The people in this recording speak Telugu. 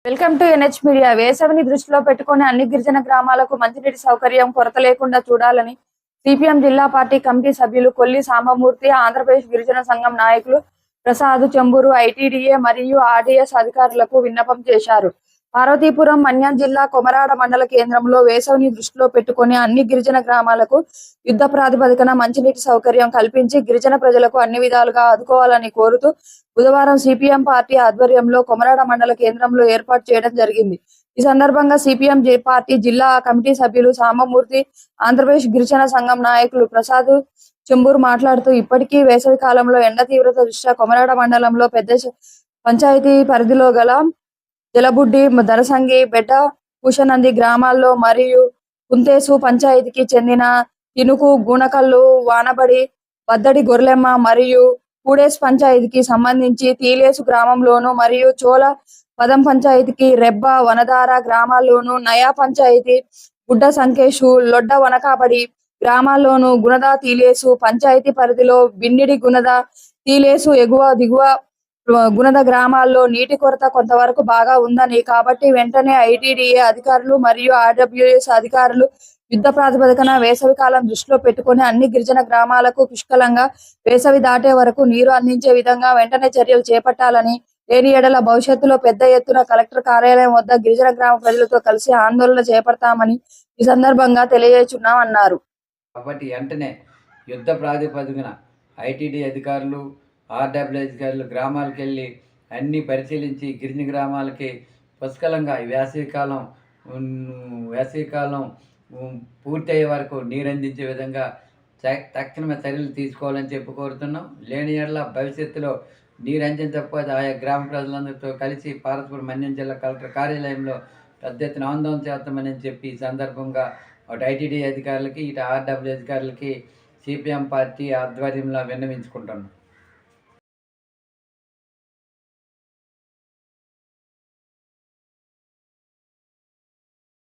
Welcome to NH media. వేసవిని దృష్టిలో పెట్టుకుని అన్ని గిరిజన గ్రామాలకు మంచినీటి సౌకర్యం కొరత లేకుండా చూడాలని సిపిఎం జిల్లా పార్టీ కమిటీ సభ్యులు కొల్లి సాంబమూర్తి, ఆంధ్రప్రదేశ్ గిరిజన సంఘం నాయకులు ప్రసాద్ చెంబూరు, ఐటీడీఏ మరియు ఆర్డీఎస్ అధికారులకు విన్నపం చేశారు. పార్వతీపురం మన్యం జిల్లా కొమరాడ మండల కేంద్రంలో వేసవిని దృష్టిలో పెట్టుకుని అన్ని గిరిజన గ్రామాలకు యుద్ధ ప్రాతిపదికన మంచినీటి సౌకర్యం కల్పించి గిరిజన ప్రజలకు అన్ని విధాలుగా ఆదుకోవాలని కోరుతూ బుధవారం సిపిఎం పార్టీ ఆధ్వర్యంలో కొమరాడ మండల కేంద్రంలో ఏర్పాటు చేయడం జరిగింది. ఈ సందర్భంగా సిపిఎం పార్టీ జిల్లా కమిటీ సభ్యులు సాంబమూర్తి, ఆంధ్రప్రదేశ్ గిరిజన సంఘం నాయకులు ప్రసాద్ చెంబూరు మాట్లాడుతూ ఇప్పటికీ వేసవి కాలంలో ఎండ తీవ్రత దృష్ట్యా కొమరాడ మండలంలో పెద్ద పంచాయతీ పరిధిలో గల జలబుడ్డి, దరసంగి, బెడ్డ పూషనంది గ్రామాల్లో మరియు కుంతేసు పంచాయతీకి చెందిన తినుకు, గుణకల్లు, వానబడి, బద్దడి గొర్లెమ్మ మరియు కూడేసు పంచాయతీకి సంబంధించి తీలేసు గ్రామంలోను మరియు చోళ పదం పంచాయతీకి రెబ్బ, వనదార గ్రామాల్లోను, నయా పంచాయతీ గుడ్డ సంకేషు, లొడ్డ వనకాబడి గ్రామాల్లోను, గుణద తీలేసు పంచాయతీ పరిధిలో బిన్నిడి, గుణద తీలేసు, ఎగువ దిగువ గుణద గ్రామాల్లో నీటి కొరత కొంతవరకు బాగా ఉందని, కాబట్టి వెంటనే ఐటీడీఏ అధికారులు మరియు ఆర్డబ్ల్యూఎస్ అధికారులు యుద్ధ ప్రాతిపదికన వేసవి కాలం దృష్టిలో పెట్టుకుని అన్ని గిరిజన గ్రామాలకు పుష్కలంగా వేసవి దాటే వరకు నీరు అందించే విధంగా వెంటనే చర్యలు చేపట్టాలని, లేని ఎడల భవిష్యత్తులో పెద్ద ఎత్తున కలెక్టర్ కార్యాలయం వద్ద గిరిజన గ్రామ ప్రజలతో కలిసి ఆందోళన చేపడతామని ఈ సందర్భంగా తెలియజేస్తున్నామన్నారు. కాబట్టి వెంటనే యుద్ధ ప్రాతిపదికన ఐటీడీ అధికారులు, ఆర్డబ్ల్యూ అధికారులు గ్రామాలకు వెళ్ళి అన్నీ పరిశీలించి గిరిజన గ్రామాలకి పుష్కలంగా వేసవికాలం పూర్తయ్యే వరకు నీరు అందించే విధంగా తక్షణ చర్యలు తీసుకోవాలని చెప్పి కోరుతున్నాం. లేని యెడల భవిష్యత్తులో నీరు అందించకపోతే ఆయా గ్రామ ప్రజలందరితో కలిసి పార్వతీపురం మన్యం జిల్లా కలెక్టర్ కార్యాలయంలో పెద్ద ఎత్తున ఆందోళన చేస్తామని చెప్పి ఈ సందర్భంగా అటు ఐటీడీ అధికారులకి, ఇటు ఆర్డబ్ల్యూ అధికారులకి సిపిఎం పార్టీ ఆధ్వర్యంలో విన్నవించుకుంటున్నాం.